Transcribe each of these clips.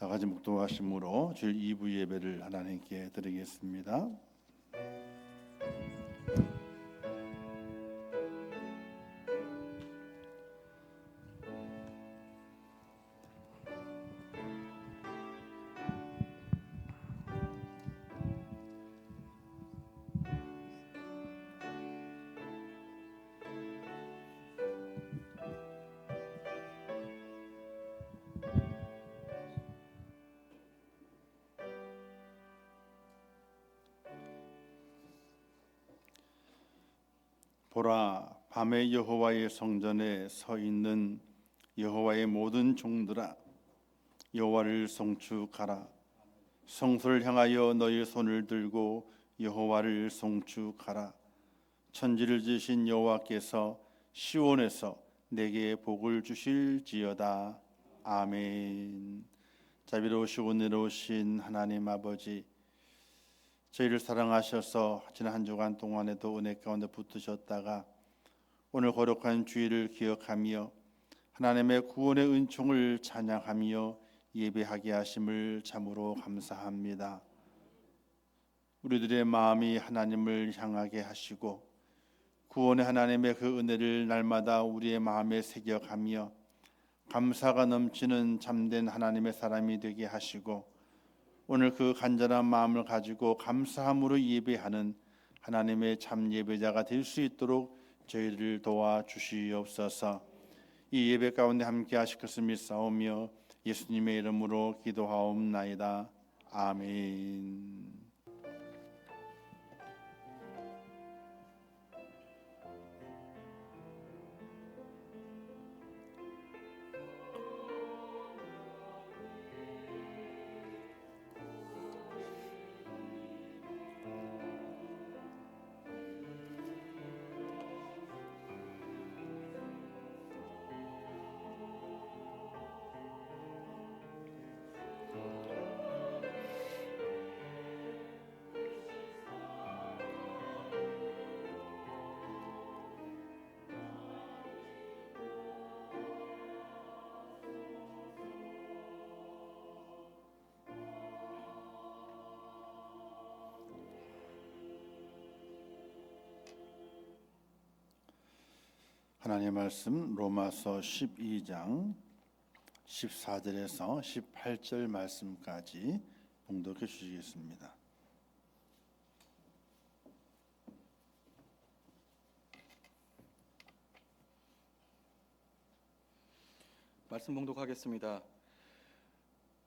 다 같이 묵도하심으로 주일 2부 예배를 하나님께 드리겠습니다. 보라, 밤에 여호와의 성전에 서 있는 여호와의 모든 종들아, 여호와를 송축하라. 성소를 향하여 너희 손을 들고 여호와를 송축하라. 천지를 지으신 여호와께서 시온에서 내게 복을 주실지어다. 아멘. 자비로우시고 은혜로우신 하나님 아버지, 저희를 사랑하셔서 지난 한 주간 동안에도 은혜 가운데 붙으셨다가 오늘 거룩한 주일을 기억하며 하나님의 구원의 은총을 찬양하며 예배하게 하심을 참으로 감사합니다. 우리들의 마음이 하나님을 향하게 하시고 구원의 하나님의 그 은혜를 날마다 우리의 마음에 새겨가며 감사가 넘치는 참된 하나님의 사람이 되게 하시고 오늘 그 간절한 마음을 가지고 감사함으로 예배하는 하나님의 참 예배자가 될 수 있도록 저희를 도와주시옵소서. 이 예배 가운데 함께 하실 것을 믿사오며 예수님의 이름으로 기도하옵나이다. 아멘. 하나님의 말씀 로마서 12장 14절에서 18절 말씀까지 봉독해 주시겠습니다. 말씀 봉독하겠습니다.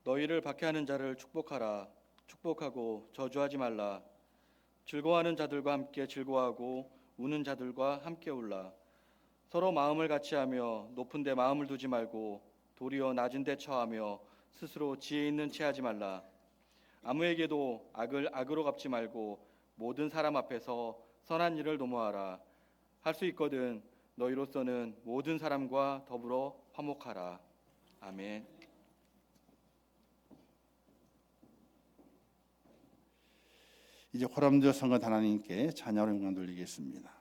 너희를 박해하는 자를 축복하라. 축복하고 저주하지 말라. 즐거워하는 자들과 함께 즐거워하고 우는 자들과 함께 울라. 서로 마음을 같이하며 높은 데 마음을 두지 말고 도리어 낮은 데 처하며 스스로 지혜 있는 채 하지 말라. 아무에게도 악을 악으로 갚지 말고 모든 사람 앞에서 선한 일을 도모하라. 할 수 있거든 너희로서는 모든 사람과 더불어 화목하라. 아멘. 이제 호람되어 성은 하나님께 찬양으로 영광 돌리겠습니다.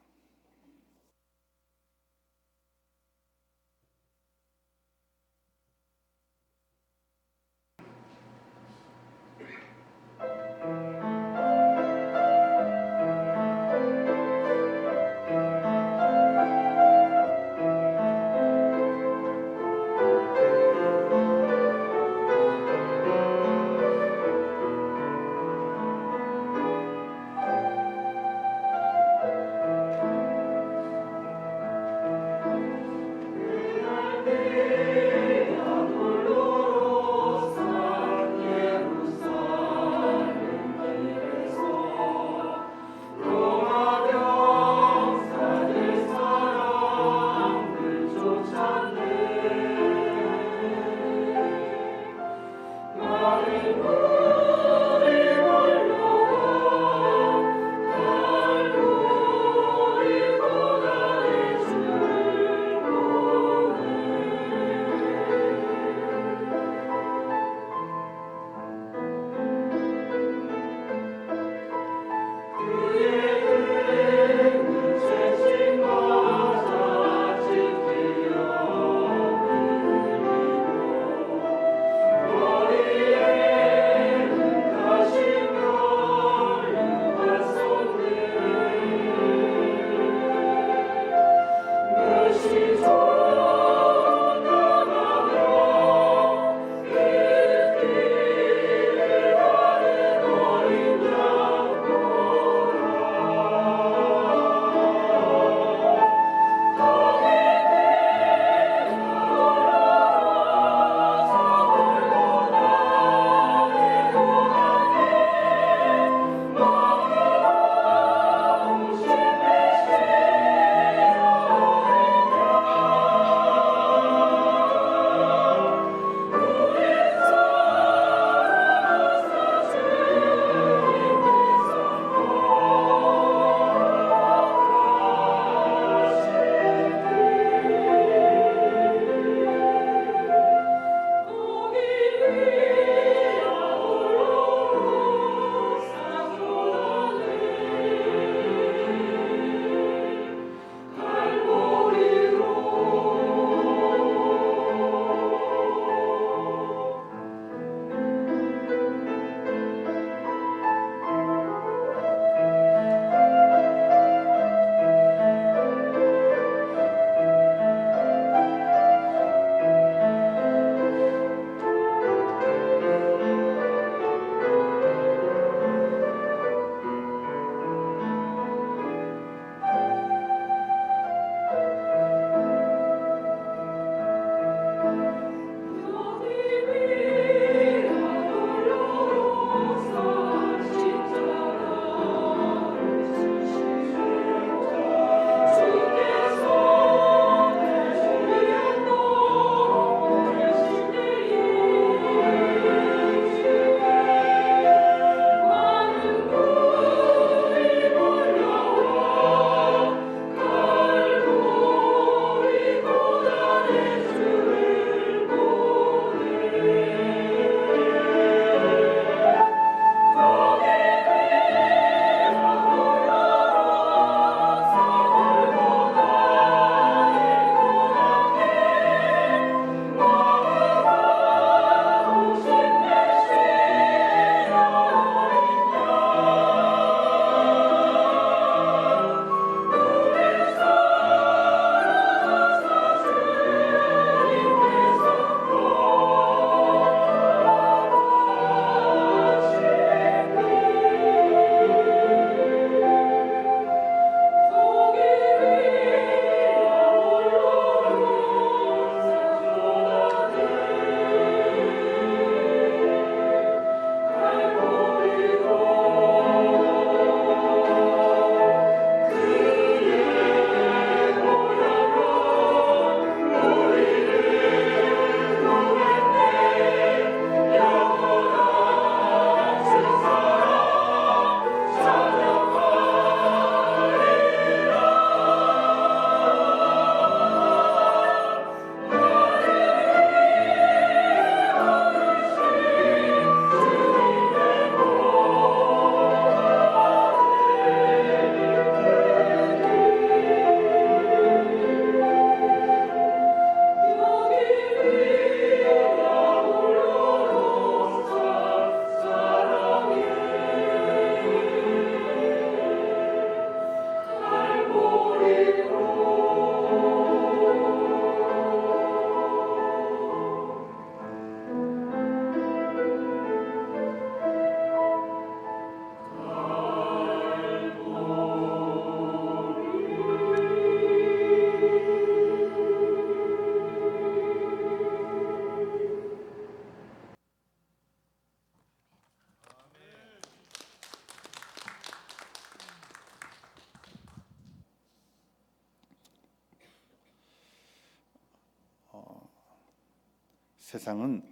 세상은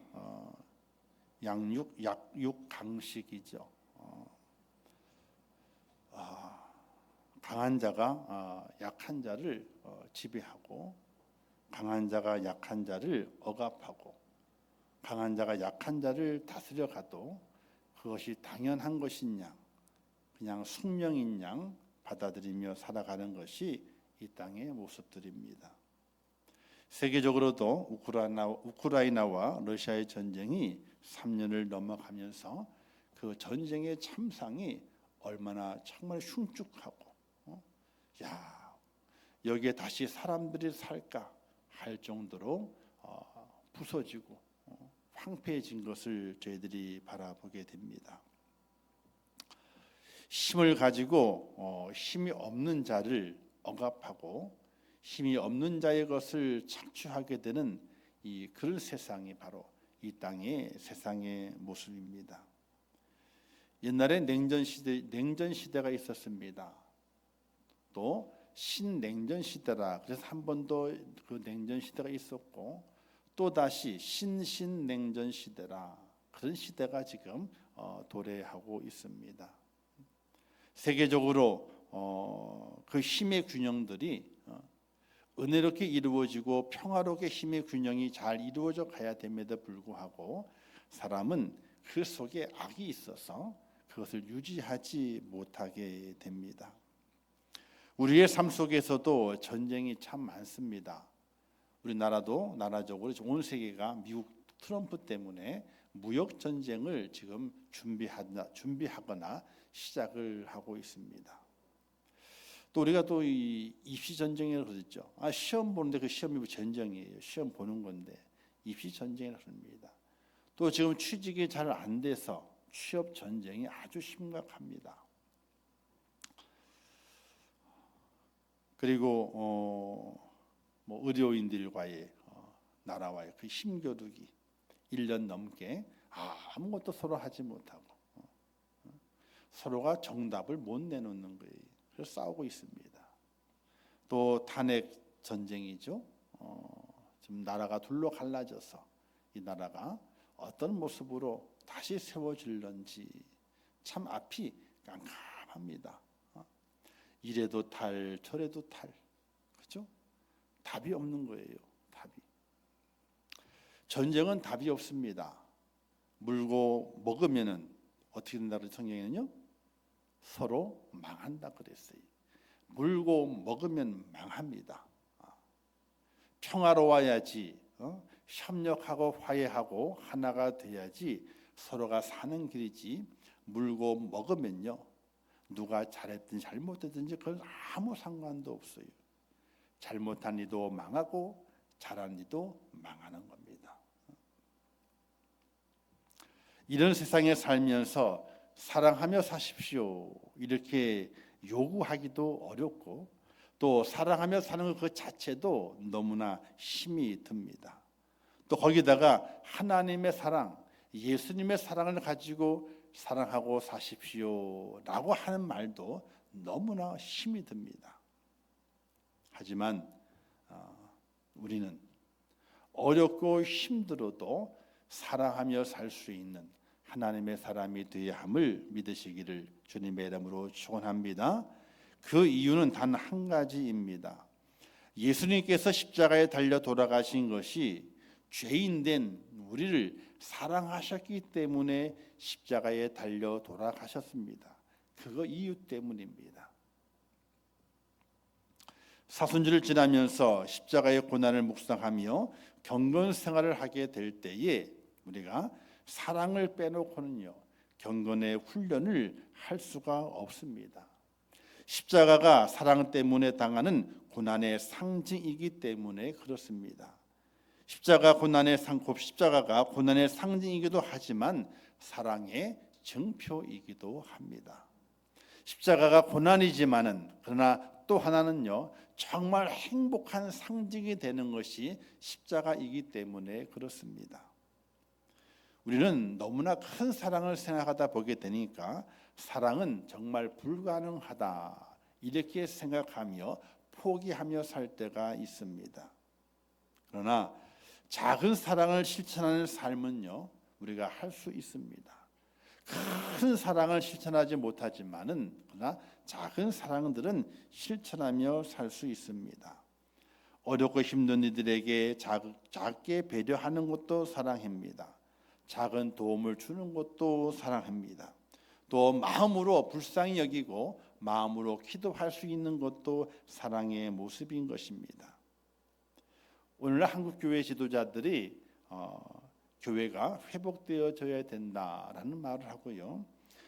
약육 강식이죠. 강한 자가 약한 자를 지배하고, 강한 자가 약한 자를 억압하고, 강한 자가 약한 자를 다스려 가도 그것이 당연한 것인 양, 그냥 숙명인 양 받아들이며 살아가는 것이 이 땅의 모습들입니다. 세계적으로도 우크라이나와 러시아의 전쟁이 3년을 넘어가면서 그 전쟁의 참상이 얼마나 정말 흉측하고, 여기에 다시 사람들이 살까 할 정도로 부서지고 황폐해진 것을 저희들이 바라보게 됩니다. 힘을 가지고 힘이 없는 자를 억압하고 힘이 없는 자의 것을 착취하게 되는 그런 세상이 바로 이 땅의 세상의 모습입니다. 옛날에 냉전 시대가 있었습니다. 또 신냉전 시대라 그래서 한 번 더 그 냉전 시대가 있었고, 또 다시 신냉전 시대라 그런 시대가 지금 도래하고 있습니다. 세계적으로 그 힘의 균형들이 은혜롭게 이루어지고 평화롭게 힘의 균형이 잘 이루어져 가야 됨에도 불구하고 사람은 그 속에 악이 있어서 그것을 유지하지 못하게 됩니다. 우리의 삶 속에서도 전쟁이 참 많습니다. 우리나라도 나라적으로 온 세계가 미국 트럼프 때문에 무역 전쟁을 지금 준비하거나 시작을 하고 있습니다. 또 우리가 또 이 입시 전쟁이라고 그러죠. 시험 보는데 그 시험이 전쟁이에요. 시험 보는 건데 입시 전쟁이라고 합니다. 또 지금 취직이 잘 안 돼서 취업 전쟁이 아주 심각합니다. 그리고 의료인들과의 나라와의 그 힘겨루기 1년 넘게 아무것도 서로 하지 못하고 서로가 정답을 못 내놓는 거예요. 그래서 싸우고 있습니다. 또 탄핵 전쟁이죠. 지금 나라가 둘로 갈라져서 이 나라가 어떤 모습으로 다시 세워질런지 참 앞이 깜깜합니다. 이래도 탈 저래도 탈, 그렇죠? 답이 없는 거예요. 답이. 전쟁은 답이 없습니다. 물고 먹으면은 어떻게 된다고 성경에는요? 서로 망한다 그랬어요. 물고 먹으면 망합니다. 평화로워야지, 협력하고 화해하고 하나가 돼야지 서로가 사는 길이지, 물고 먹으면요 누가 잘했든 잘못했든지 그건 아무 상관도 없어요. 잘못한 이도 망하고 잘한 이도 망하는 겁니다. 이런 세상에 살면서 사랑하며 사십시오 이렇게 요구하기도 어렵고, 또 사랑하며 사는 것 그 자체도 너무나 힘이 듭니다. 또 거기다가 하나님의 사랑, 예수님의 사랑을 가지고 사랑하고 사십시오라고 하는 말도 너무나 힘이 듭니다. 하지만 우리는 어렵고 힘들어도 사랑하며 살 수 있는 하나님의 사람이 되어야 함을 믿으시기를 주님의 이름으로 축원합니다. 그 이유는 단 한 가지입니다. 예수님께서 십자가에 달려 돌아가신 것이 죄인된 우리를 사랑하셨기 때문에 십자가에 달려 돌아가셨습니다. 그거 이유 때문입니다. 사순절을 지나면서 십자가의 고난을 묵상하며 경건 생활을 하게 될 때에 우리가 사랑을 빼놓고는요 경건의 훈련을 할 수가 없습니다. 십자가가 사랑 때문에 당하는 고난의 상징이기 때문에 그렇습니다. 십자가가 고난의 상징이기도 하지만 사랑의 증표이기도 합니다. 십자가가 고난이지만은 그러나 또 하나는요 정말 행복한 상징이 되는 것이 십자가이기 때문에 그렇습니다. 우리는 너무나 큰 사랑을 생각하다 보게 되니까 사랑은 정말 불가능하다 이렇게 생각하며 포기하며 살 때가 있습니다. 그러나 작은 사랑을 실천하는 삶은요, 우리가 할 수 있습니다. 큰 사랑을 실천하지 못하지만은 그러나 작은 사랑들은 실천하며 살 수 있습니다. 어렵고 힘든 이들에게 작게 배려하는 것도 사랑입니다. 작은 도움을 주는 것도 사랑입니다. 또 마음으로 불쌍히 여기고 마음으로 기도할 수 있는 것도 사랑의 모습인 것입니다. 오늘 한국 교회 지도자들이 교회가 회복되어져야 된다라는 말을 하고요,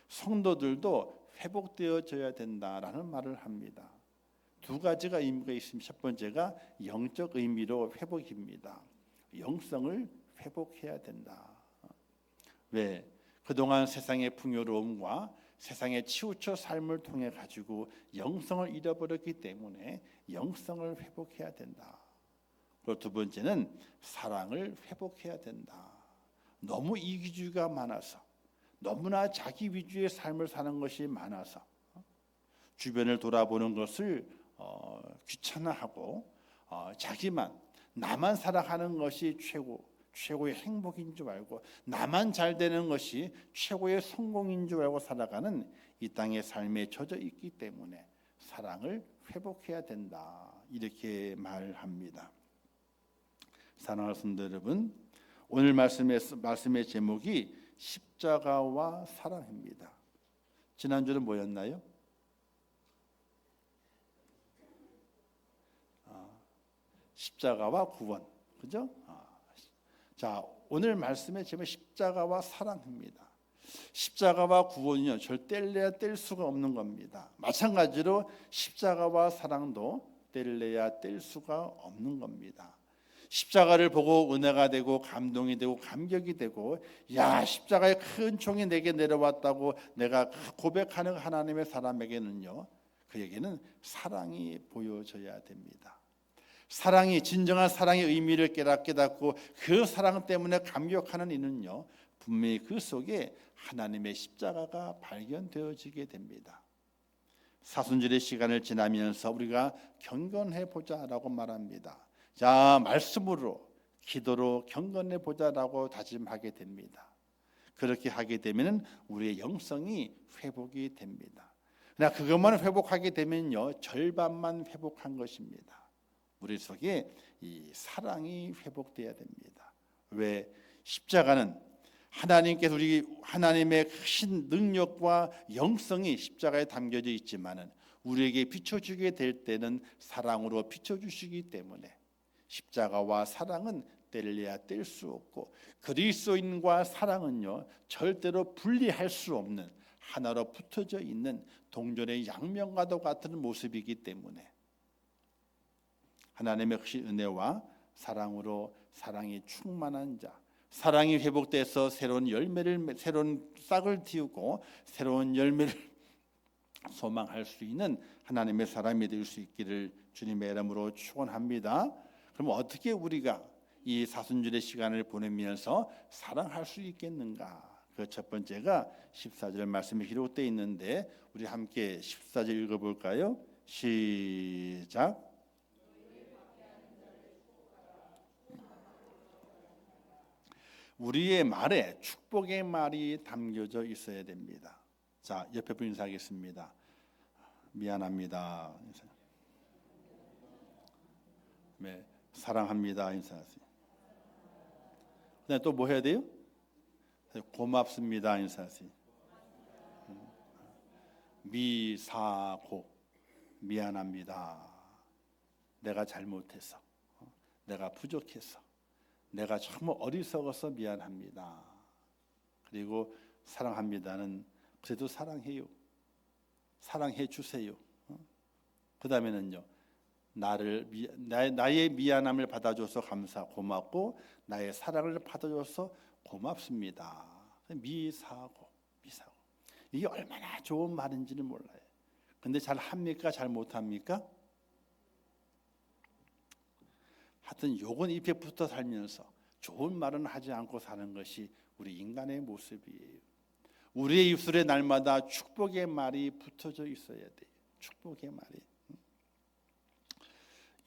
성도들도 회복되어져야 된다라는 말을 합니다. 두 가지가 의미가 있습니다. 첫 번째가 영적 의미로 회복입니다. 영성을 회복해야 된다. 왜? 그동안 세상의 풍요로움과 세상의 치우쳐 삶을 통해 가지고 영성을 잃어버렸기 때문에 영성을 회복해야 된다. 그리고 두 번째는 사랑을 회복해야 된다. 너무 이기주의가 많아서, 너무나 자기 위주의 삶을 사는 것이 많아서 주변을 돌아보는 것을 귀찮아하고 나만 살아가는 것이 최고의 행복인 줄 알고, 나만 잘 되는 것이 최고의 성공인 줄 알고 살아가는 이 땅의 삶에 젖어 있기 때문에 사랑을 회복해야 된다, 이렇게 말합니다. 사랑하는 성도 여러분, 오늘 말씀의 제목이 십자가와 사랑입니다. 지난주는 뭐였나요? 십자가와 구원, 그죠? 자, 오늘 말씀의 제목 십자가와 사랑입니다. 십자가와 구원은요, 절대 뗄 수가 없는 겁니다. 마찬가지로 십자가와 사랑도 뗄래야 뗄 수가 없는 겁니다. 십자가를 보고 은혜가 되고 감동이 되고 감격이 되고, 야, 십자가의 큰 총이 내게 내려왔다고 내가 고백하는 하나님의 사람에게는요, 그에게는 사랑이 보여져야 됩니다. 사랑이, 진정한 사랑의 의미를 깨닫고 그 사랑 때문에 감격하는 이는요, 분명히 그 속에 하나님의 십자가가 발견되어지게 됩니다. 사순절의 시간을 지나면서 우리가 경건해 보자라고 말합니다. 자, 말씀으로, 기도로 경건해 보자라고 다짐하게 됩니다. 그렇게 하게 되면 우리의 영성이 회복이 됩니다. 그러나 그것만 회복하게 되면요, 절반만 회복한 것입니다. 우리 속에 이 사랑이 회복돼야 됩니다. 왜? 십자가는 하나님께서 하나님의 크신 능력과 영성이 십자가에 담겨져 있지만은 우리에게 비춰주게 될 때는 사랑으로 비춰주시기 때문에 십자가와 사랑은 뗄래야 뗄 수 없고, 그리스도인과 사랑은요, 절대로 분리할 수 없는 하나로 붙어져 있는 동전의 양면과도 같은 모습이기 때문에 하나님의 크신 은혜와 사랑으로 사랑이 충만한 자, 사랑이 회복돼서 새로운 싹을 틔우고 새로운 열매를 소망할 수 있는 하나님의 사람이 될 수 있기를 주님의 이름으로 축원합니다. 그럼 어떻게 우리가 이 사순절의 시간을 보내면서 사랑할 수 있겠는가? 그 첫 번째가 14절 말씀이 기록되어 있는데, 우리 함께 14절 읽어볼까요? 시작. 우리의 말에 축복의 말이 담겨져 있어야 됩니다. 자, 옆에 분 인사하겠습니다. 미안합니다. 네, 사랑합니다. 인사하세요. 그다음에 또 뭐 해야 돼요? 고맙습니다. 인사하세요. 미사고, 미안합니다. 내가 잘못해서, 내가 부족해서, 내가 정말 어리석어서 미안합니다. 그리고 사랑합니다는 그래도 사랑해요. 사랑해 주세요. 그 다음에는요, 나의 미안함을 받아줘서 고맙고 나의 사랑을 받아줘서 고맙습니다. 미사고. 이게 얼마나 좋은 말인지는 몰라요. 근데 잘 합니까? 잘 못합니까? 하여튼 요건 입에 붙어 살면서 좋은 말은 하지 않고 사는 것이 우리 인간의 모습이에요. 우리의 입술에 날마다 축복의 말이 붙어져 있어야 돼요. 축복의 말이.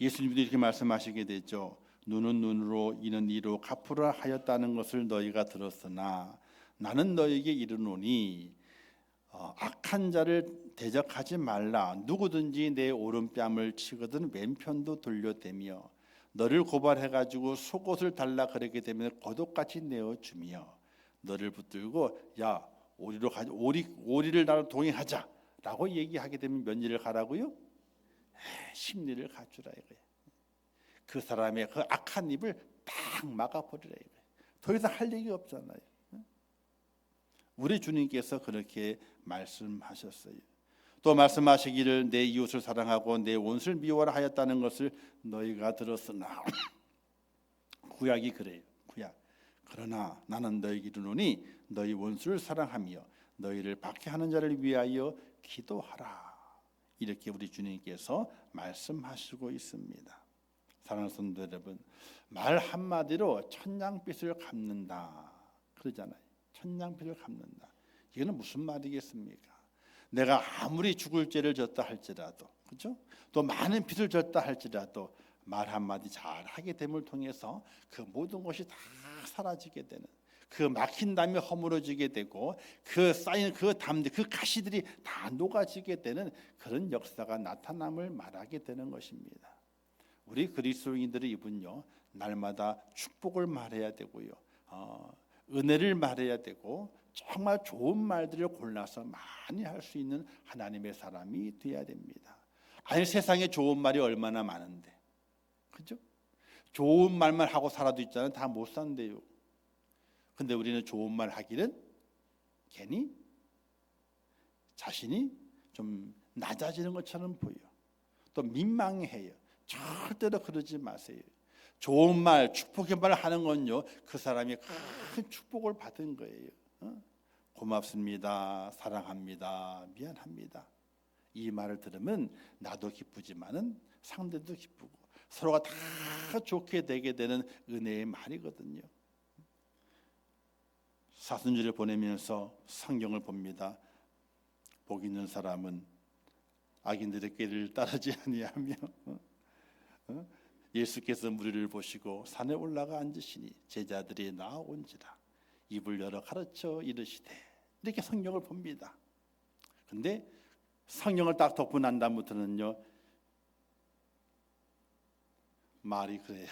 예수님도 이렇게 말씀하시게 되죠. 눈은 눈으로 이는 이로 갚으라 하였다는 것을 너희가 들었으나 나는 너희에게 이르노니 악한 자를 대적하지 말라. 누구든지 내 오른뺨을 치거든 왼편도 돌려대며 너를 고발해가지고 속옷을 달라 그러게 되면 겉옷같이 내어주며 너를 붙들고 야 오리로 가자 오리를 나로 동행하자라고 얘기하게 되면 몇 리를 가라고요? 10리를 가주라 이거예요. 그 사람의 그 악한 입을 딱 막아버리라 이거예요. 더 이상 할 얘기 없잖아요. 우리 주님께서 그렇게 말씀하셨어요. 또 말씀하시기를 내 이웃을 사랑하고 내 원수를 미워하라 하였다는 것을 너희가 들었으나 구약이 그래요. 구약. 그러나 나는 너희에게 이르노니 너희 원수를 사랑하며 너희를 박해하는 자를 위하여 기도하라. 이렇게 우리 주님께서 말씀하시고 있습니다. 사랑하는 성도 여러분, 말 한마디로 천냥빚을 갚는다 그러잖아요. 천냥빚을 갚는다. 이거는 무슨 말이겠습니까? 내가 아무리 죽을 죄를 졌다 할지라도, 그렇죠? 또 많은 빚을 졌다 할지라도 말 한마디 잘 하게 됨을 통해서 그 모든 것이 다 사라지게 되는, 그 막힌 담이 허물어지게 되고 그 쌓인 그 담들, 그 가시들이 다 녹아지게 되는 그런 역사가 나타남을 말하게 되는 것입니다. 우리 그리스도인들의 입은요, 날마다 축복을 말해야 되고요, 은혜를 말해야 되고 정말 좋은 말들을 골라서 많이 할 수 있는 하나님의 사람이 되어야 됩니다. 아니 세상에 좋은 말이 얼마나 많은데, 그죠? 좋은 말만 하고 살아도 있잖아요. 다 못 산대요. 근데 우리는 좋은 말 하기는 괜히 자신이 좀 낮아지는 것처럼 보여. 또 민망해요. 절대로 그러지 마세요. 좋은 말, 축복의 말 하는 건요, 그 사람이 큰 축복을 받은 거예요. 고맙습니다, 사랑합니다, 미안합니다. 이 말을 들으면 나도 기쁘지만은 상대도 기쁘고 서로가 다 좋게 되게 되는 은혜의 말이거든요. 사순절을 보내면서 성경을 봅니다. 복 있는 사람은 악인들의 꾀를 따르지 아니하며 예수께서 무리를 보시고 산에 올라가 앉으시니 제자들이 나온지라 입을 열어 가르쳐 이르시되, 이렇게 성경을 봅니다. 근데 성경을 딱 덮고 난 다음부터는요, 말이 그래요.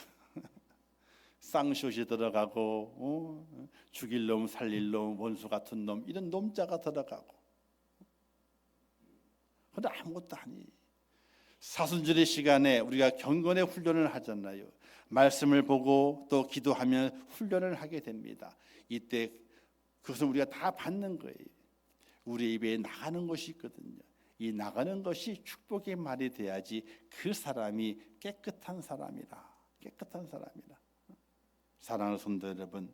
쌍시옷이 들어가고 죽일 놈, 살릴 놈, 원수 같은 놈, 이런 놈자가 들어가고. 그런데 아무것도 아니. 사순절의 시간에 우리가 경건의 훈련을 하잖아요. 말씀을 보고 또 기도하면 훈련을 하게 됩니다. 이때 그것을 우리가 다 받는 거예요. 우리 입에 나가는 것이 있거든요. 이 나가는 것이 축복의 말이 돼야지 그 사람이 깨끗한 사람이라. 깨끗한 사람이라. 사랑하는 성도 여러분,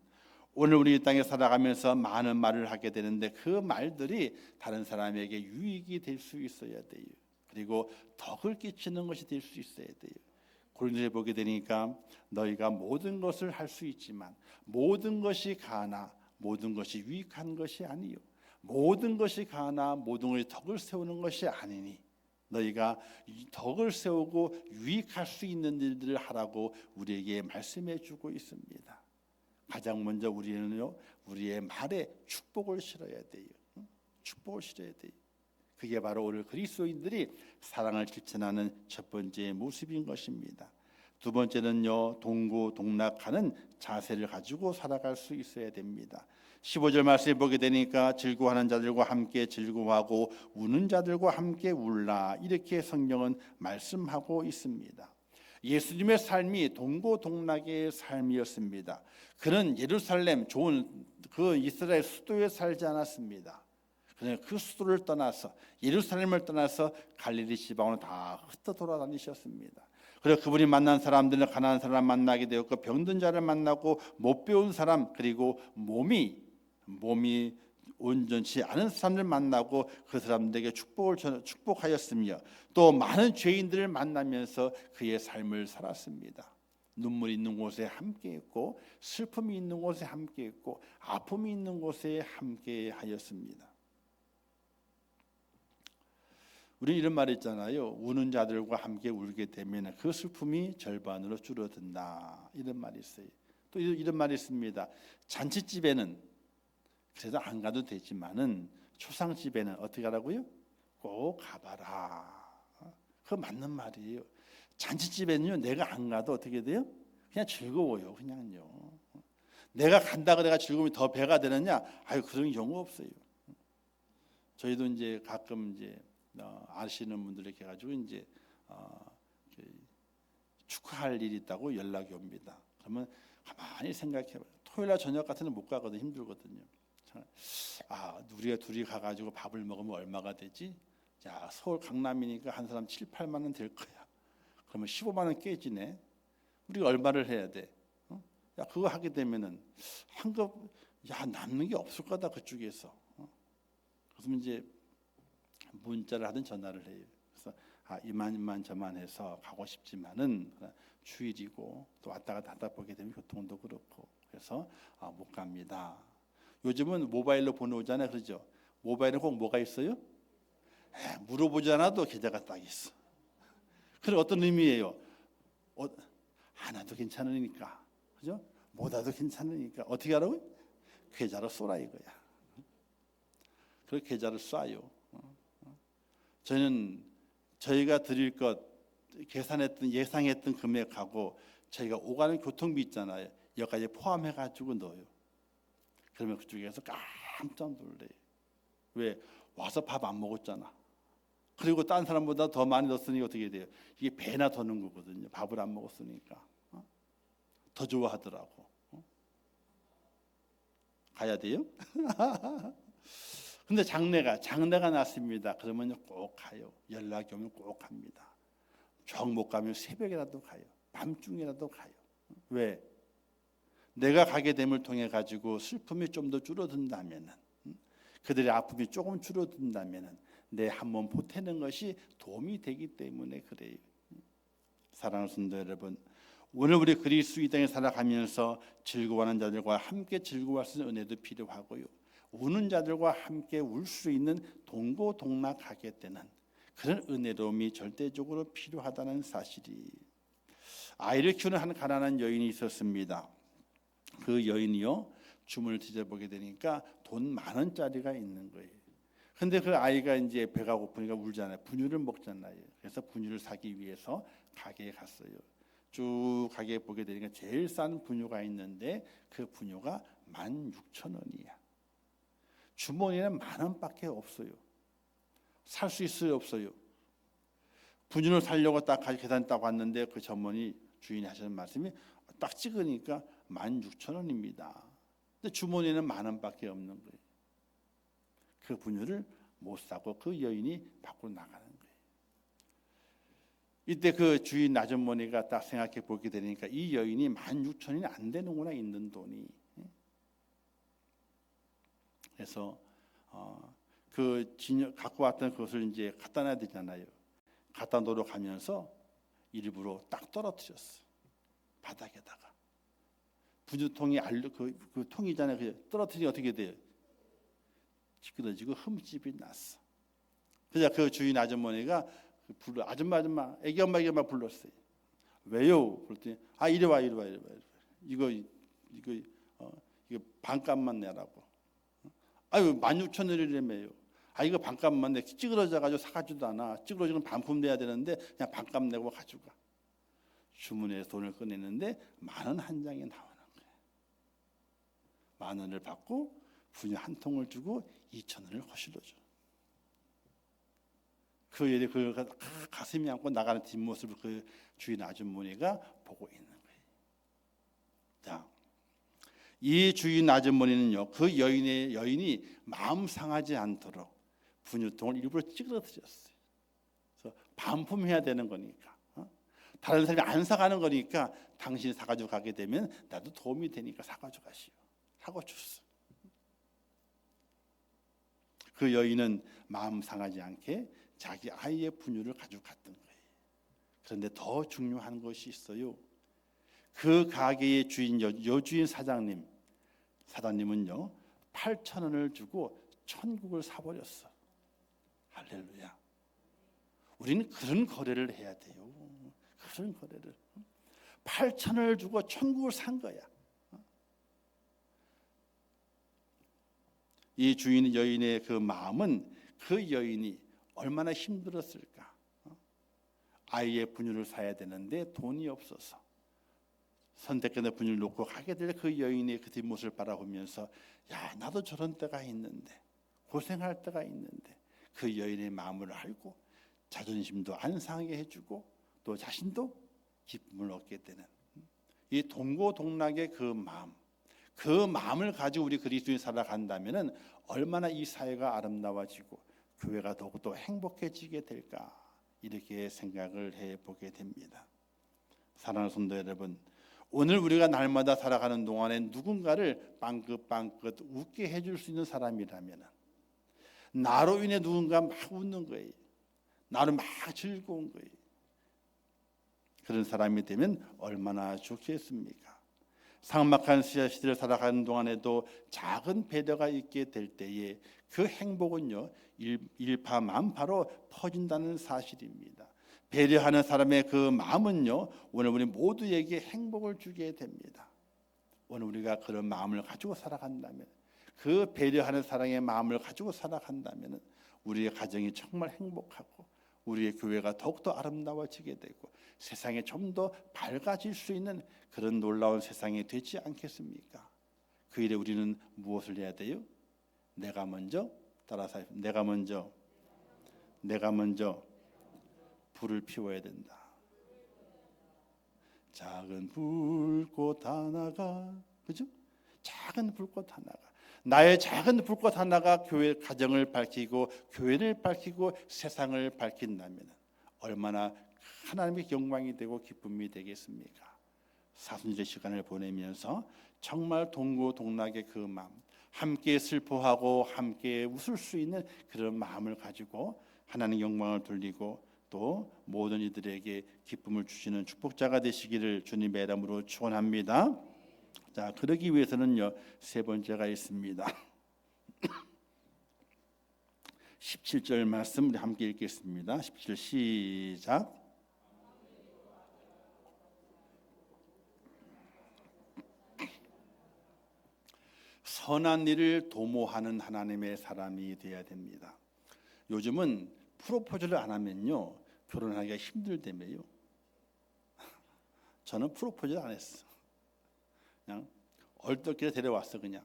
오늘 우리 이 땅에 살아가면서 많은 말을 하게 되는데 그 말들이 다른 사람에게 유익이 될 수 있어야 돼요. 그리고 덕을 끼치는 것이 될 수 있어야 돼요. 고린도에 보게 되니까 너희가 모든 것을 할 수 있지만 모든 것이 가나 모든 것이 유익한 것이 아니요, 모든 것이 가나 모든 것이 덕을 세우는 것이 아니니 너희가 덕을 세우고 유익할 수 있는 일들을 하라고 우리에게 말씀해 주고 있습니다. 가장 먼저 우리는요, 우리의 말에 축복을 실어야 돼요. 축복을 실어야 돼요. 그게 바로 오늘 그리스도인들이 사랑을 실천하는 첫 번째 모습인 것입니다. 두 번째는요, 동고동락하는 자세를 가지고 살아갈 수 있어야 됩니다. 15절 말씀에 보게 되니까 즐거워하는 자들과 함께 즐거워하고 우는 자들과 함께 울라, 이렇게 성경은 말씀하고 있습니다. 예수님의 삶이 동고동락의 삶이었습니다. 그는 예루살렘, 좋은 그 이스라엘 수도에 살지 않았습니다. 그냥 그 수도를 떠나서 예루살렘을 떠나서 갈릴리 지방으로 다 흩어 돌아다니셨습니다. 그리고 그분이 만난 사람들은 가난한 사람 만나게 되었고 병든 자를 만나고 못 배운 사람, 그리고 몸이 온전치 않은 사람들 만나고 그 사람들에게 축복하였으며 또 많은 죄인들을 만나면서 그의 삶을 살았습니다. 눈물이 있는 곳에 함께했고 슬픔이 있는 곳에 함께했고 아픔이 있는 곳에 함께하였습니다. 우리 이런 말 있잖아요. 우는 자들과 함께 울게 되면 그 슬픔이 절반으로 줄어든다. 이런 말이 있어요. 또 이런 말이 있습니다. 잔치집에는 그래도 안 가도 되지만은 초상집에는 어떻게 하라고요? 꼭 가봐라. 그거 맞는 말이에요. 잔치집에는요, 내가 안 가도 어떻게 돼요? 그냥 즐거워요. 그냥요. 내가 간다 그래가 즐거움이 더 배가 되느냐? 아유, 그런 경우 없어요. 저희도 이제 가끔 이제 아시는 분들 이렇게 해가지고 이제 축하할 일이 있다고 연락이 옵니다. 그러면 가만히 생각해봐요. 토요일날 저녁 같은 데 못 가거든. 힘들거든요. 우리가 둘이 가가지고 밥을 먹으면 얼마가 되지? 야, 서울 강남이니까 한 사람 7, 8만 원 될 거야. 그러면 15만 원 깨지네. 우리가 얼마를 해야 돼? 야, 그거 하게 되면은 남는 게 없을 거다 그쪽에서. 그래서 이제 문자를 하든 전화를 해요. 그래서 이만 저만 해서 가고 싶지만은 주일이고 또 왔다 갔다 하다 보게 되면 교통도 그렇고 그래서 못 갑니다. 요즘은 모바일로 보내오잖아요, 그러죠? 모바일에 꼭 뭐가 있어요? 물어보지 않아도 계좌가 딱 있어. 그럼 어떤 의미예요? 하나도 괜찮으니까, 그죠? 못 와도 괜찮으니까 어떻게 하라고요? 계좌로 쏘라 이거야. 그 계좌를 쏴요. 저희가 드릴 것 예상했던 금액하고 저희가 오가는 교통비 있잖아요. 여기까지 포함해가지고 넣어요. 그러면 그쪽에서 깜짝 놀래요. 왜? 와서 밥 안 먹었잖아. 그리고 딴 사람보다 더 많이 넣었으니 어떻게 돼요? 이게 배나 더는 거거든요. 밥을 안 먹었으니까. 더 좋아하더라고. 가야 돼요? 근데 장례가 났습니다. 그러면 꼭 가요. 연락이 오면 꼭 갑니다. 정 못 가면 새벽이라도 가요. 밤중이라도 가요. 왜? 내가 가게 됨을 통해 가지고 슬픔이 좀 더 줄어든다면은, 그들의 아픔이 조금 줄어든다면은 내 한 몸 보태는 것이 도움이 되기 때문에 그래요. 사랑하는 성도 여러분, 오늘 우리 그리스도 이 땅에 살아가면서 즐거워하는 자들과 함께 즐거워할 수 있는 은혜도 필요하고요. 우는 자들과 함께 울 수 있는 동고동락하게 되는 그런 은혜로움이 절대적으로 필요하다는 사실이. 아이를 키우는 한 가난한 여인이 있었습니다. 그 여인이요, 주문을 뒤져보게 되니까 돈 10,000원짜리가 있는 거예요. 근데 그 아이가 이제 배가 고프니까 울잖아요. 분유를 먹잖아요. 그래서 분유를 사기 위해서 가게에 갔어요. 쭉 가게에 보게 되니까 제일 싼 분유가 있는데 그 분유가 16,000원이야. 주머니에는 10,000원밖에 없어요. 살 수 있어요, 없어요? 분유를 사려고 딱 계산 딱 왔는데 그 전문의 주인이 하시는 말씀이 딱 찍으니까 16,000원입니다. 근데 주머니에는 10,000원밖에 없는 거예요. 그 분유를 못 사고 그 여인이 밖으로 나가는 거예요. 이때 그 주인 아주머니가 딱 생각해 보게 되니까 이 여인이 16,000원이 안 되는구나, 있는 돈이. 그래서 갖고 왔던 그것을 이제 갖다 놔야 되잖아요. 갖다 놓으러 가면서 일부러 딱 떨어뜨렸어. 바닥에다가. 분유통이 그 통이잖아요. 그 떨어뜨리면 어떻게 돼요? 미끄러지고 흠집이 났어. 그래서 그 주인 아주머니가 아줌마, 애기 엄마 불렀어요. 왜요? 그랬더니 이리 와. 이거 반값만 내라고. 16,000원이라며요. 이거 반값만 내. 찌그러져가지고 사가지도 않아. 찌그러지면 반품 내야 되는데 그냥 반값 내고 가져가. 주문해서 돈을 꺼내는데 10,000원 한 장이 나오는 거예요. 10,000원을 받고 분유 한 통을 주고 2,000원을 거실러 줘. 그 일이 가슴이 안고 나가는 뒷모습을 그 주인 아주머니가 보고 있는 거예요. 자, 이 주인 아주머니는요, 그 여인이 마음 상하지 않도록 분유통을 일부러 찌그러뜨렸어요. 그래서 반품해야 되는 거니까, 다른 사람이 안 사가는 거니까 당신이 사가지고 가게 되면 나도 도움이 되니까 사가지고 가시오 하고 줬어. 그 여인은 마음 상하지 않게 자기 아이의 분유를 가지고 갔던 거예요. 그런데 더 중요한 것이 있어요. 그 가게의 주인 여주인 사장님은요 8,000원을 주고 천국을 사버렸어. 할렐루야. 우리는 그런 거래를 해야 돼요. 그런 거래를. 8천을 주고 천국을 산 거야. 이 주인 여인의 그 마음은 그 여인이 얼마나 힘들었을까. 아이의 분유를 사야 되는데 돈이 없어서 선택권의 분유를 놓고 가게 될 그 여인의 그 뒷모습을 바라보면서 야, 나도 저런 때가 있는데, 고생할 때가 있는데, 그 여인의 마음을 알고 자존심도 안 상하게 해주고 또 자신도 기쁨을 얻게 되는 이 동고동락의 그 마음을 가지고 우리 그리스도인이 살아간다면은 얼마나 이 사회가 아름다워지고 교회가 더욱더 행복해지게 될까, 이렇게 생각을 해보게 됩니다. 사랑하는 성도 여러분, 오늘 우리가 날마다 살아가는 동안에 누군가를 빵긋빵긋 웃게 해줄 수 있는 사람이라면, 나로 인해 누군가 막 웃는 거예요. 나로 막 즐거운 거예요. 그런 사람이 되면 얼마나 좋겠습니까? 삭막한 시대를 살아가는 동안에도 작은 배려가 있게 될 때에 그 행복은요, 일파만파로 퍼진다는 사실입니다. 배려하는 사람의 그 마음은요, 오늘 우리 모두에게 행복을 주게 됩니다. 오늘 우리가 그런 마음을 가지고 살아간다면, 그 배려하는 사랑의 마음을 가지고 살아간다면 우리의 가정이 정말 행복하고 우리의 교회가 더욱더 아름다워지게 되고 세상에 좀 더 밝아질 수 있는 그런 놀라운 세상이 되지 않겠습니까? 그 일에 우리는 무엇을 해야 돼요? 내가 먼저 따라서 내가 먼저 불을 피워야 된다. 작은 불꽃 하나가, 그죠? 작은 불꽃 하나가, 나의 작은 불꽃 하나가 교회 가정을 밝히고 교회를 밝히고 세상을 밝힌다면 얼마나 하나님의 영광이 되고 기쁨이 되겠습니까? 사순절 시간을 보내면서 정말 동고동락의 그 마음, 함께 슬퍼하고 함께 웃을 수 있는 그런 마음을 가지고 하나님 영광을 돌리고 또 모든 이들에게 기쁨을 주시는 축복자가 되시기를 주님의 이름으로 축원합니다. 자, 그러기 위해서는요, 세 번째가 있습니다. 17절 말씀 우리 함께 읽겠습니다. 17절 시작. 선한 일을 도모하는 하나님의 사람이 되어야 됩니다. 요즘은 프로포즈를 안 하면요, 결혼하기가 힘들다며요. 저는 프로포즈를 안 했어. 그냥 얼떨결에 데려왔어. 그냥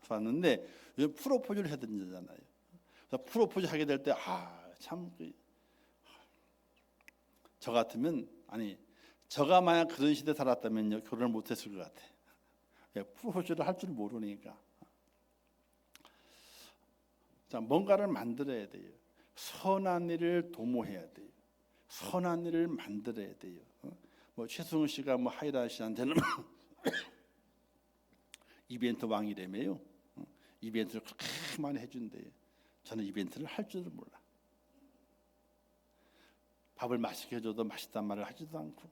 왔는데 요즘 프로포즈를 해야 된다잖아요. 그래서 프로포즈 하게 될 때 참 저 같으면, 아니 저가 만약 그런 시대 살았다면요, 결혼을 못했을 것 같아. 프로포즈를 할 줄 모르니까. 자, 뭔가를 만들어야 돼요. 선한 일을 도모해야 돼요. 선한 일을 만들어야 돼요. 뭐 최승훈 씨가 뭐 하이라 씨한테는 이벤트 왕이라며요. 이벤트를 그렇게 많이 해준대요. 저는 이벤트를 할 줄을 몰라. 밥을 맛있게 해줘도 맛있단 말을 하지도 않고.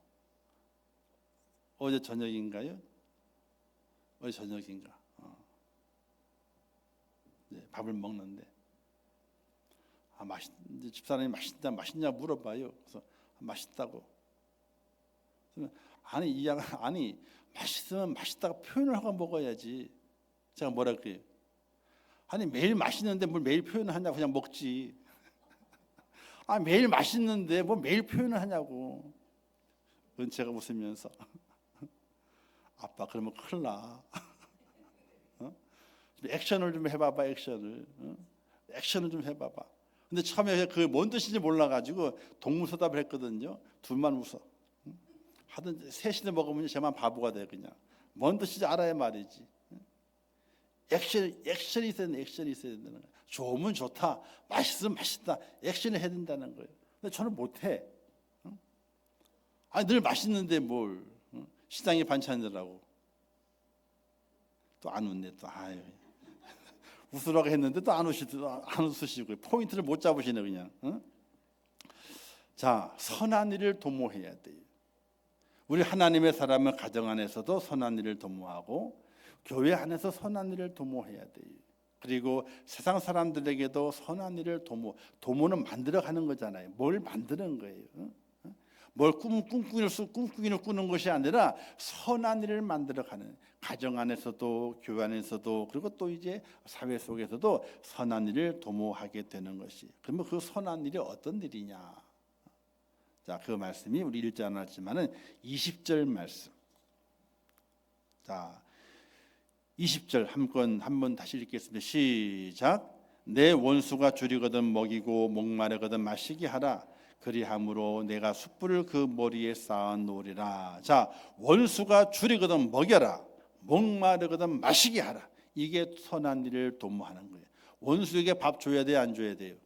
어제 저녁인가요? 어제 저녁인가? 네, 밥을 먹는데 집사람이 맛있냐 물어봐요. 그래서 맛있다고. 아니 이 양, 아니 맛있으면 맛있다고 표현을 하고 먹어야지. 제가 뭐라 그래요? 아니 매일 맛있는데 뭘 매일 표현을 하냐고. 그냥 먹지. 매일 맛있는데 뭐 매일 표현을 하냐고. 은채가 웃으면서 아빠 그러면 큰일 나. 액션을 좀 해봐봐. 액션을 좀 해봐봐. 근데 처음에 그 뭔 뜻인지 몰라가지고 동문서답을 했거든요. 둘만 웃어. 하든 셋이서 먹으면 쟤만 바보가 돼. 그냥 뭔 뜻인지 알아야 말이지. 액션이 있어야 된다는 거야. 좋으면 좋다, 맛있으면 맛있다, 액션을 해야 된다는 거예요. 근데 저는 못해. 늘 맛있는데 뭘 시장에 반찬이라고 또 안 웃네. 또 웃으라고 했는데 또 안 웃으시고 포인트를 못 잡으시네 그냥. 자, 선한 일을 도모해야 돼요. 우리 하나님의 사람은 가정 안에서도 선한 일을 도모하고 교회 안에서 선한 일을 도모해야 돼요. 그리고 세상 사람들에게도 선한 일을 도모는 만들어가는 거잖아요. 뭘 만드는 거예요? 뭘 꿈꾸기를 꾸는 것이 아니라 선한 일을 만들어가는, 가정 안에서도 교회 안에서도 그리고 또 이제 사회 속에서도 선한 일을 도모하게 되는 것이. 그러면 그 선한 일이 어떤 일이냐? 자, 그 말씀이 우리 읽지 않았지만은 20절 말씀. 자, 20절 한번 다시 읽겠습니다. 시작. 내 원수가 줄이거든 먹이고 목마르거든 마시게 하라. 그리함으로 내가 숯불을 그 머리에 쌓아 놓으리라. 자, 원수가 줄이거든 먹여라, 목마르거든 마시게 하라. 이게 선한 일을 도모하는 거예요. 원수에게 밥 줘야 돼, 안 줘야 돼요?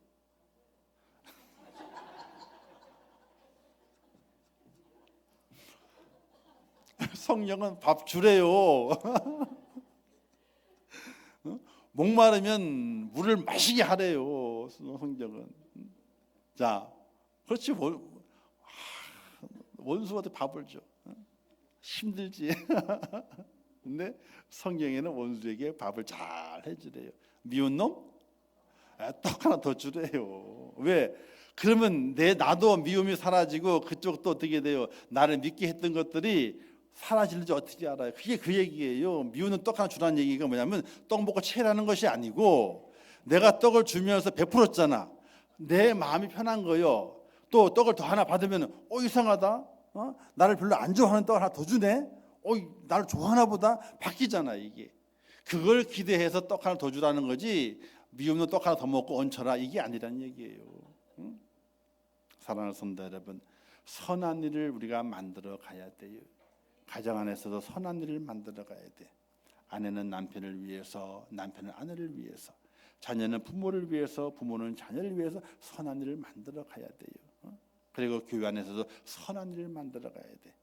성령은 밥 주래요. 목마르면 물을 마시게 하래요, 성경은. 자, 그렇지. 원수한테 밥을 줘. 힘들지. 근데 성경에는 원수에게 밥을 잘 해주래요. 미운 놈? 떡 하나 더 주래요. 왜? 그러면 나도 미움이 사라지고 그쪽도 어떻게 돼요? 나를 믿게 했던 것들이 사라질지 어떻게 알아요? 그게 그 얘기예요. 미우는 떡 하나 주라는 얘기가 뭐냐면 떡 먹고 체라는 것이 아니고, 내가 떡을 주면서 베풀었잖아. 내 마음이 편한 거요. 또 떡을 더 하나 받으면 이상하다. 나를 별로 안 좋아하는 떡을 하나 더 주네. 나를 좋아하나 보다. 바뀌잖아 이게. 그걸 기대해서 떡 하나 더 주라는 거지, 미움은 떡 하나 더 먹고 얹혀라 이게 아니란 얘기예요. 사랑하는 성도 여러분, 선한 일을 우리가 만들어 가야 돼요. 가정 안에서도 선한 일을 만들어 가야 돼. 아내는 남편을 위해서, 남편은 아내를 위해서, 자녀는 부모를 위해서, 부모는 자녀를 위해서 선한 일을 만들어 가야 돼요. 그리고 교회 안에서도 선한 일을 만들어 가야 돼.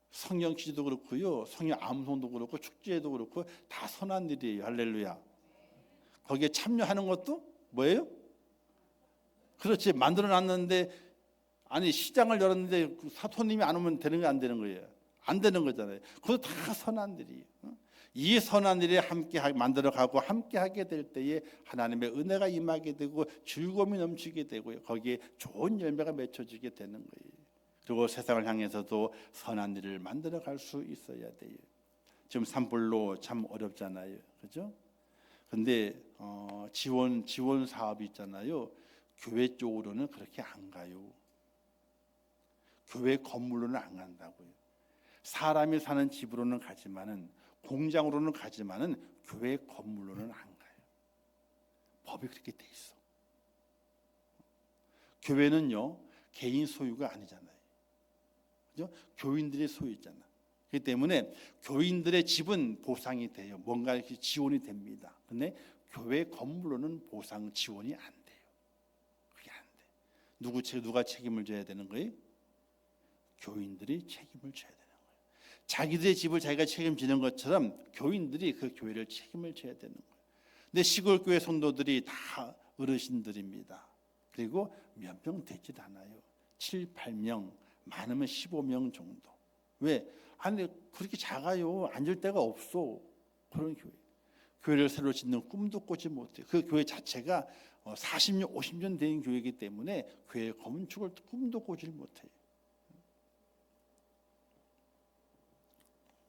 성령 기도도 그렇고요, 성령 암송도 그렇고 축제도 그렇고 다 선한 일이에요. 할렐루야. 거기에 참여하는 것도 뭐예요? 그렇지. 만들어 놨는데, 아니 시장을 열었는데 손님이 안 오면 되는 거 안 되는 거예요? 안 되는 거잖아요. 그것도 다 선한 일이에요. 이 선한 일에 함께 만들어가고 함께 하게 될 때에 하나님의 은혜가 임하게 되고 즐거움이 넘치게 되고요, 거기에 좋은 열매가 맺혀지게 되는 거예요. 그리고 세상을 향해서도 선한 일을 만들어갈 수 있어야 돼요. 지금 산불로 참 어렵잖아요, 그죠? 근데 지원 사업이 있잖아요. 교회 쪽으로는 그렇게 안 가요. 교회 건물로는 안 간다고요. 사람이 사는 집으로는 가지만은, 공장으로는 가지만은 교회 건물로는 안 가요. 법이 그렇게 돼 있어. 교회는요 개인 소유가 아니잖아요, 그죠? 교인들의 소유잖아. 그렇기 때문에 교인들의 집은 보상이 돼요. 뭔가 이렇게 지원이 됩니다. 근데 교회 건물로는 보상 지원이 안 돼요. 그게 안 돼. 누가 책임을 져야 되는 거예요? 교인들이 책임을 져야 되는 거예요. 자기들의 집을 자기가 책임지는 것처럼 교인들이 그 교회를 책임을 져야 되는 거예요. 근데 시골 교회 성도들이 다 어르신들입니다. 그리고 몇 명 되질 않아요. 7, 8명, 많으면 15명 정도. 왜? 아니 그렇게 작아요. 앉을 데가 없어. 그런 교회. 교회를 새로 짓는 꿈도 꾸지 못해요. 그 교회 자체가 40년, 50년 된 교회이기 때문에 교회 건축을 꿈도 꾸지 못해요.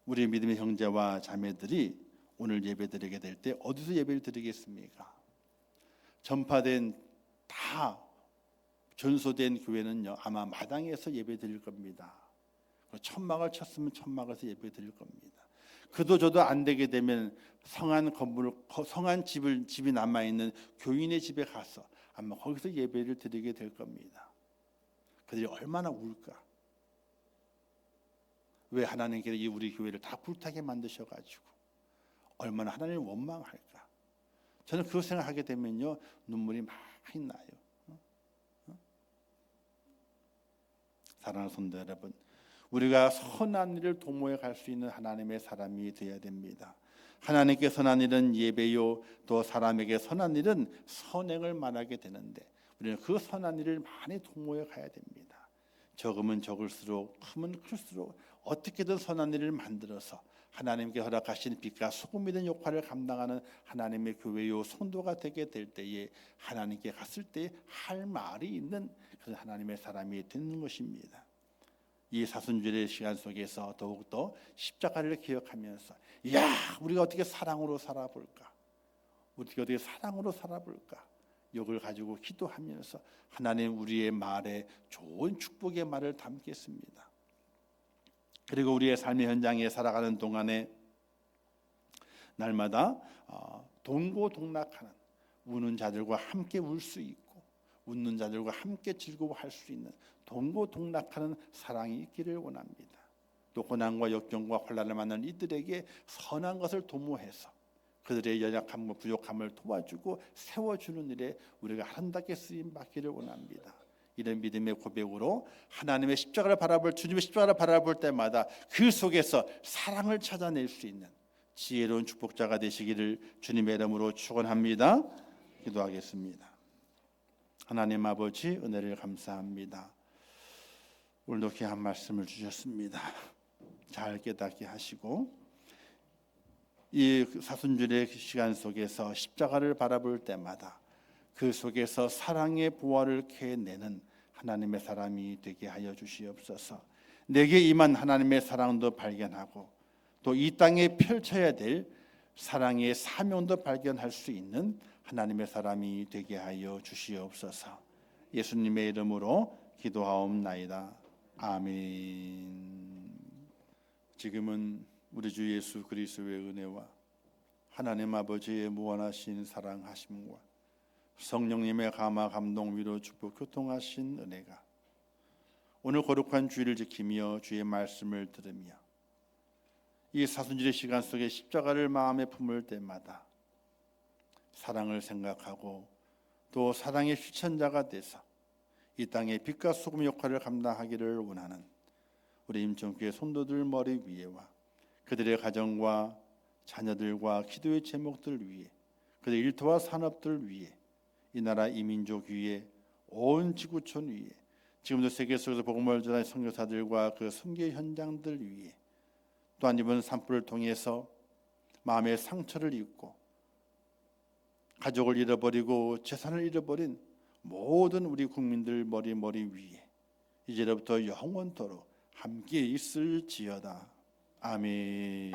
우리 믿음의 형제와 자매들이 오늘 예배 드리게 될 때 어디서 예배를 드리겠습니까? 전파된, 다 전소된 교회는요 아마 마당에서 예배 드릴 겁니다. 천막을 쳤으면 천막에서 예배 드릴 겁니다. 그도 저도 안 되게 되면 성한 집이 남아있는 교인의 집에 가서 아마 거기서 예배를 드리게 될 겁니다. 그들이 얼마나 울까? 왜 하나님께서 우리 교회를 다 불타게 만드셔가지고 얼마나 하나님을 원망할까? 저는 그거 생각하게 되면요 눈물이 많이 나요. 사랑하는 성도 여러분, 우리가 선한 일을 도모해 갈 수 있는 하나님의 사람이 되어야 됩니다. 하나님께 선한 일은 예배요, 또 사람에게 선한 일은 선행을 말하게 되는데 우리는 그 선한 일을 많이 도모해 가야 됩니다. 적으면 적을수록, 크면 클수록 어떻게든 선한 일을 만들어서 하나님께 허락하신 빛과 소금이 된 역할을 감당하는 하나님의 교회요 성도가 되게 될 때에 하나님께 갔을 때 할 말이 있는 그런 하나님의 사람이 되는 것입니다. 이 사순절의 시간 속에서 더욱더 십자가를 기억하면서 우리가 어떻게 사랑으로 살아볼까? 우리가 어떻게 사랑으로 살아볼까? 이걸 가지고 기도하면서 하나님 우리의 말에 좋은 축복의 말을 담겠습니다. 그리고 우리의 삶의 현장에 살아가는 동안에 날마다 동고동락하는 우는 자들과 함께 울 수 있고 웃는 자들과 함께 즐거워할 수 있는 동고동락하는 사랑이 있기를 원합니다. 또 고난과 역경과 혼란을 만나는 이들에게 선한 것을 도모해서 그들의 연약함과 부족함을 도와주고 세워주는 일에 우리가 아름답게 쓰임 받기를 원합니다. 이런 믿음의 고백으로 하나님의 십자가를 바라볼 주님의 십자가를 바라볼 때마다 그 속에서 사랑을 찾아낼 수 있는 지혜로운 축복자가 되시기를 주님의 이름으로 축원합니다. 기도하겠습니다. 하나님 아버지 은혜를 감사합니다. 오늘도 귀한 말씀을 주셨습니다. 잘 깨닫게 하시고 이 사순절의 시간 속에서 십자가를 바라볼 때마다 그 속에서 사랑의 보화를 캐내는 하나님의 사람이 되게 하여 주시옵소서. 내게 임한 하나님의 사랑도 발견하고 또 이 땅에 펼쳐야 될 사랑의 사명도 발견할 수 있는 하나님의 사람이 되게 하여 주시옵소서. 예수님의 이름으로 기도하옵나이다. 아멘. 지금은 우리 주 예수 그리스도의 은혜와 하나님 아버지의 무한하신 사랑하심과 성령님의 감화 감동 위로 축복 교통하신 은혜가 오늘 거룩한 주일을 지키며 주의 말씀을 들으며 이 사순절의 시간 속에 십자가를 마음에 품을 때마다 사랑을 생각하고 또 사랑의 실천자가 돼서 이 땅의 빛과 소금 역할을 감당하기를 원하는 우리 임종교회 성도들 머리 위에와 그들의 가정과 자녀들과 기도의 제목들 위에 그들의 일터와 산업들 위에 이 나라 이민족 위에 온 지구촌 위에 지금도 세계 속에서 복음을 전하는 선교사들과 그 선교 현장들 위에 또한 이번 산불을 통해서 마음의 상처를 입고 가족을 잃어버리고 재산을 잃어버린 모든 우리 국민들 머리 위에 이제부터 영원토록 함께 있을지어다. 아멘.